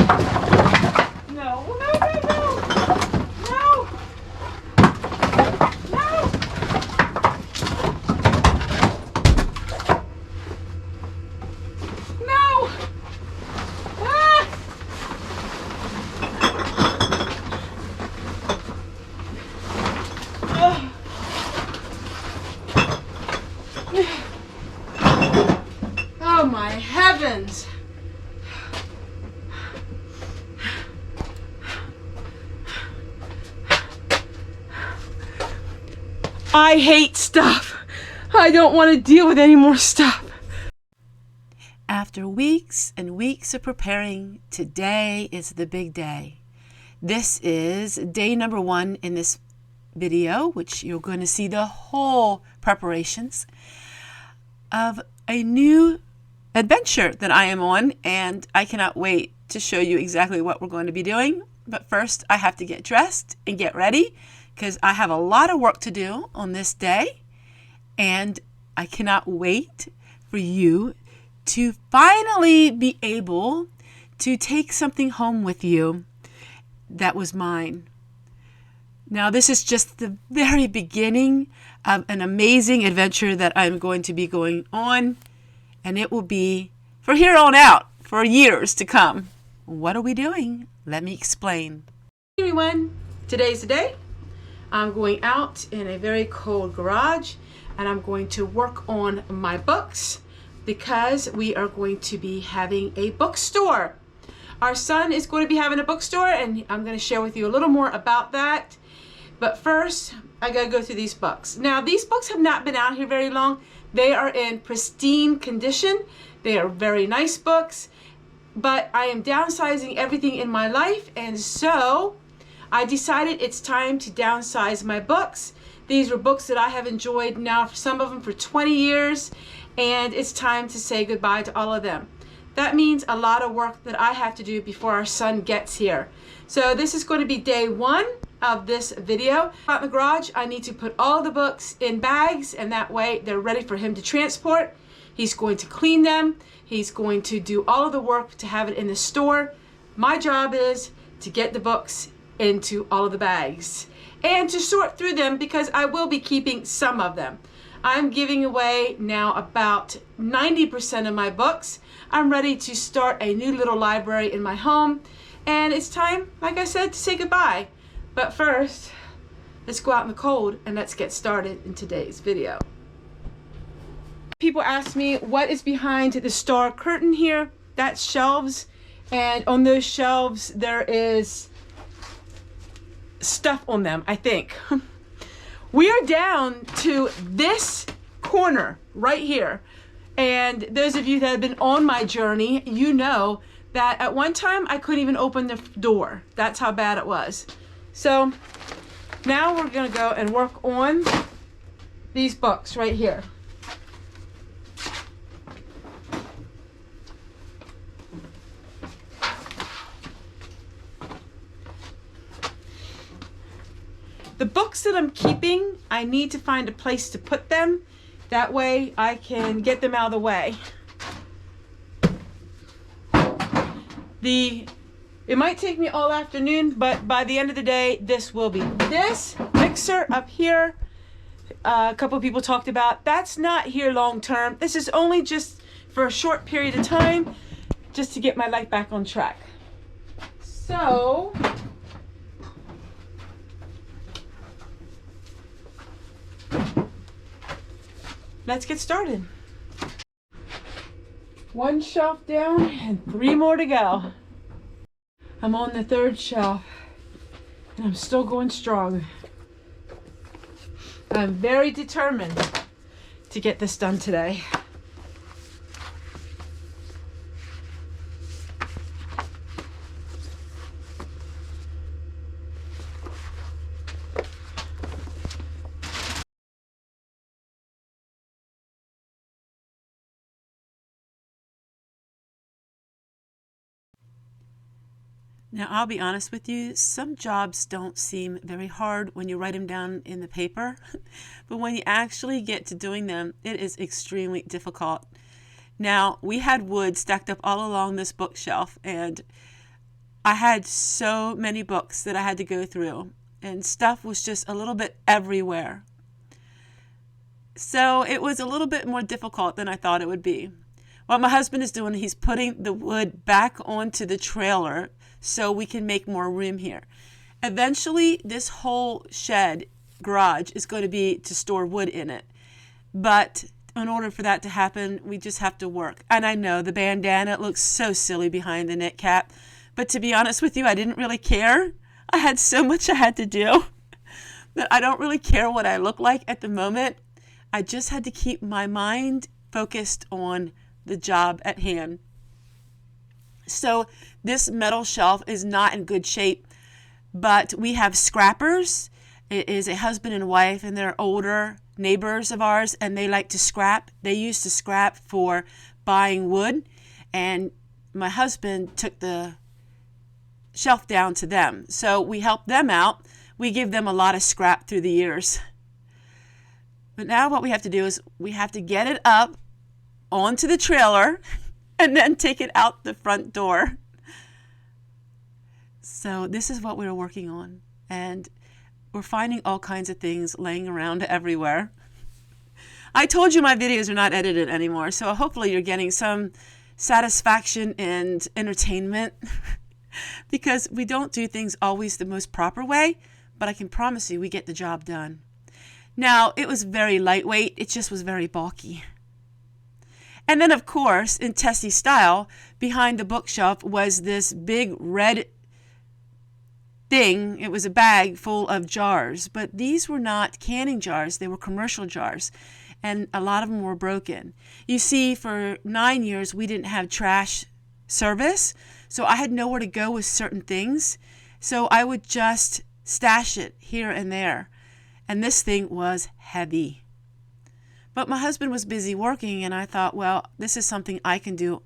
No, no, no, no. No. No. No. Ah. Oh my heavens. I hate stuff. I don't want to deal with any more stuff. After weeks and weeks of preparing, today is the big day. This is day number 1 in this video, which you're going to see the whole preparations of a new adventure that I am on, and I cannot wait to show you exactly what we're going to be doing. But first, I have to get dressed and get ready because I have a lot of work to do on this day, and I cannot wait for you to finally be able to take something home with you that was mine. Now, this is just the very beginning of an amazing adventure that I'm going to be going on, and it will be for here on out, for years to come. What are we doing? Let me explain. Hey everyone, today's the day. I'm going out in a very cold garage, and I'm going to work on my books because we are going to be having a bookstore. Our son is going to be having a bookstore, and I'm going to share with you a little more about that. But first, I gotta go through these books. Now, these books have not been out here very long. They are in pristine condition. They are very nice books, but I am downsizing everything in my life, and so I decided it's time to downsize my books. These were books that I have enjoyed now, for some of them for 20 years, and it's time to say goodbye to all of them. That means a lot of work that I have to do before our son gets here. So this is going to be day 1 of this video. Out in the garage, I need to put all the books in bags, and that way they're ready for him to transport. He's going to clean them. He's going to do all of the work to have it in the store. My job is to get the books into all of the bags and to sort through them because I will be keeping some of them. I'm giving away now about 90% of my books. I'm ready to start a new little library in my home, and it's time, like I said, to say goodbye. But first, let's go out in the cold and let's get started in today's video. People ask me what is behind the star curtain here. That's shelves, and on those shelves there is stuff on them, I think. We are down to this corner right here, and those of you that have been on my journey, you know that at one time I couldn't even open the door. That's how bad it was. So now we're gonna go and work on these books right here. The books that I'm keeping, I need to find a place to put them. That way I can get them out of the way. It might take me all afternoon, but by the end of the day, this will be. This mixer up here, a couple of people talked about, that's not here long term. This is only just for a short period of time, just to get my life back on track. So, let's get started. 1 shelf down and 3 more to go. I'm on the 3rd shelf and I'm still going strong. I'm very determined to get this done today. Now, I'll be honest with you, some jobs don't seem very hard when you write them down in the paper, but when you actually get to doing them, it is extremely difficult. Now, we had wood stacked up all along this bookshelf, and I had so many books that I had to go through, and stuff was just a little bit everywhere. So it was a little bit more difficult than I thought it would be. What my husband is doing, he's putting the wood back onto the trailer so we can make more room here. Eventually, this whole shed garage is going to be to store wood in it. But in order for that to happen, we just have to work. And I know the bandana looks so silly behind the knit cap. But to be honest with you, I didn't really care. I had so much I had to do that I don't really care what I look like at the moment. I just had to keep my mind focused on the job at hand. So this metal shelf is not in good shape, but we have scrappers. It is a husband and wife, and they're older neighbors of ours, and they like to scrap. They used to scrap for buying wood, and my husband took the shelf down to them. So we help them out. We give them a lot of scrap through the years. But now what we have to do is we have to get it up onto the trailer and then take it out the front door. So this is what we're working on. And we're finding all kinds of things laying around everywhere. I told you my videos are not edited anymore, so hopefully you're getting some satisfaction and entertainment because we don't do things always the most proper way, but I can promise you we get the job done. Now, it was very lightweight. It just was very bulky. And then, of course, in Tessie style, behind the bookshelf was this big red thing. It was a bag full of jars, but these were not canning jars. They were commercial jars, and a lot of them were broken. You see, for 9 years, we didn't have trash service, so I had nowhere to go with certain things. So I would just stash it here and there. And this thing was heavy. But my husband was busy working, and I thought, well, this is something I can do.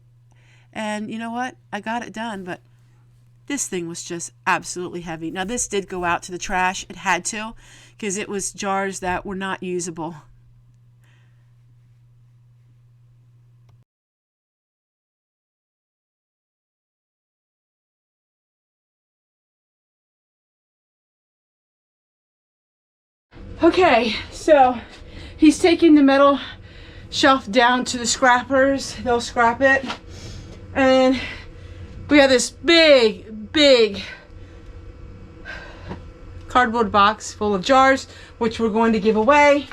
And you know what? I got it done, but this thing was just absolutely heavy. Now, this did go out to the trash. It had to, because it was jars that were not usable. Okay, so he's taking the metal shelf down to the scrappers. They'll scrap it. And we have this big cardboard box full of jars, which we're going to give away.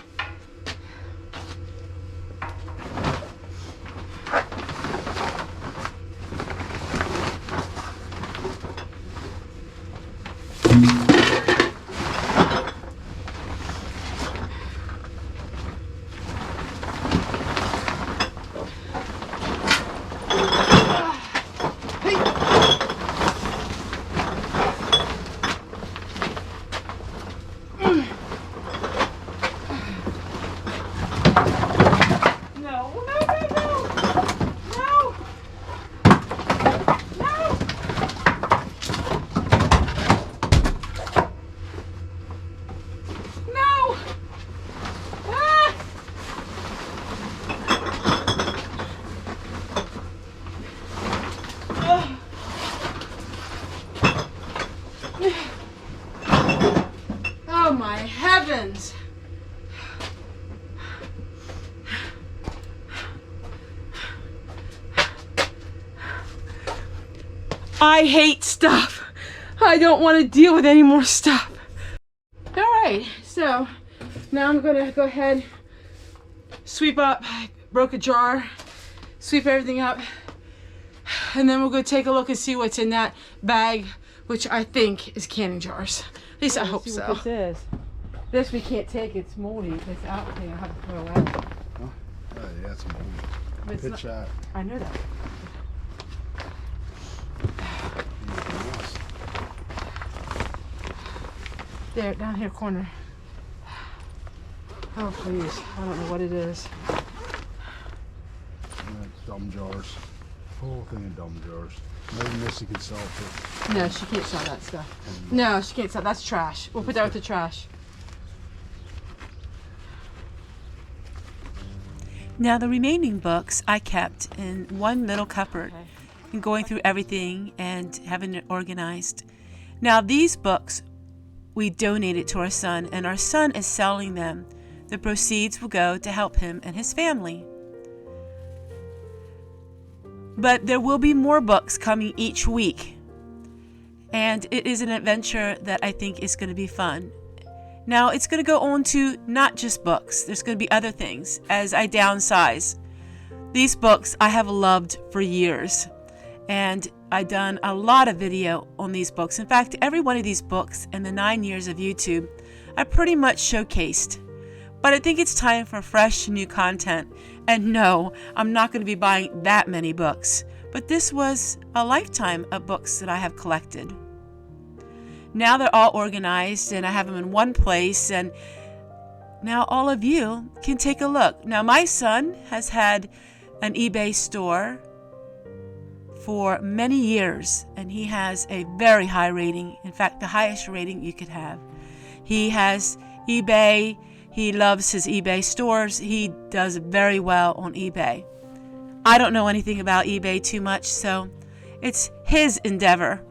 Oh my heavens! I hate stuff. I don't want to deal with any more stuff. All right, so now I'm gonna go ahead, sweep up. I broke a jar, sweep everything up, and then we'll go take a look and see what's in that bag, which I think is canning jars. At least I hope so. What this is. This we can't take. It's moldy. It's out there. I have to throw away. Oh, yeah, it's moldy. Good shot. I know that. There, down here corner. Oh, please. I don't know what it is. That's dumb jars. Whole thing of dumb jars. Maybe Missy can sell it. No, she can't sell that stuff. No, she can't sell. That's trash. We'll put that with the trash. Now, the remaining books I kept in one little cupboard. and going through everything and having it organized. Now these books we donated to our son, and our son is selling them. The proceeds will go to help him and his family. But there will be more books coming each week, and it is an adventure that I think is going to be fun. Now it's going to go on to not just books. There's going to be other things as I downsize. These books I have loved for years, and I've done a lot of video on these books. In fact, every one of these books in the 9 years of YouTube, I pretty much showcased. But I think it's time for fresh new content. And no, I'm not going to be buying that many books. But this was a lifetime of books that I have collected. Now they're all organized and I have them in one place, and now all of you can take a look. Now my son has had an eBay store for many years, and he has a very high rating. In fact, the highest rating you could have. He has eBay. He loves his eBay stores. He does very well on eBay. I don't know anything about eBay too much, so it's his endeavor.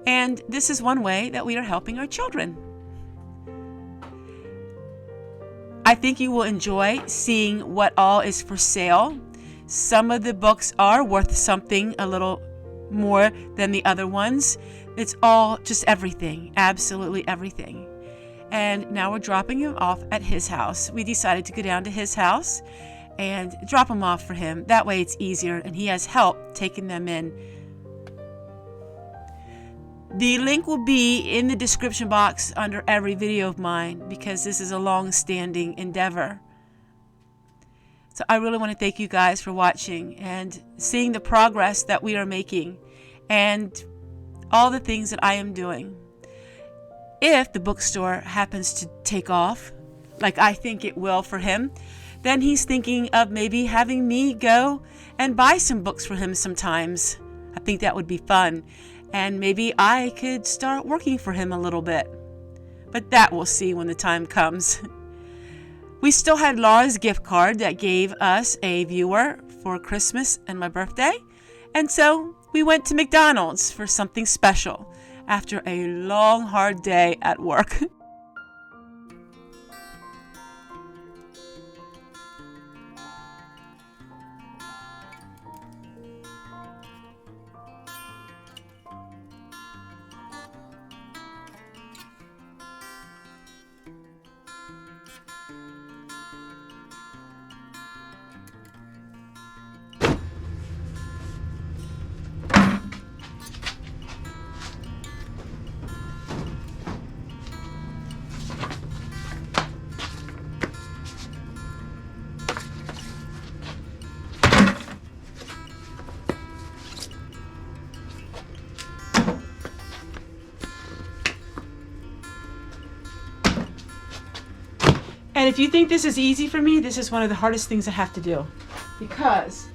And this is one way that we are helping our children. I think you will enjoy seeing what all is for sale. Some of the books are worth something a little more than the other ones. It's all just everything, absolutely everything. And now we're dropping him off at his house. We decided to go down to his house and drop them off for him. That way it's easier, and he has help taking them in. The link will be in the description box under every video of mine, because this is a long-standing endeavor. So I really want to thank you guys for watching and seeing the progress that we are making and all the things that I am doing. If the bookstore happens to take off, like I think it will for him, then he's thinking of maybe having me go and buy some books for him sometimes. I think that would be fun. And maybe I could start working for him a little bit. But that we'll see when the time comes. We still had Laura's gift card that gave us a viewer for Christmas and my birthday. And so we went to McDonald's for something special after a long, hard day at work. And if you think this is easy for me, this is one of the hardest things I have to do. Because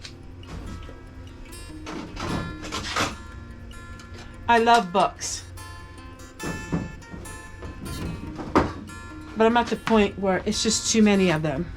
I love books. But I'm at the point where it's just too many of them.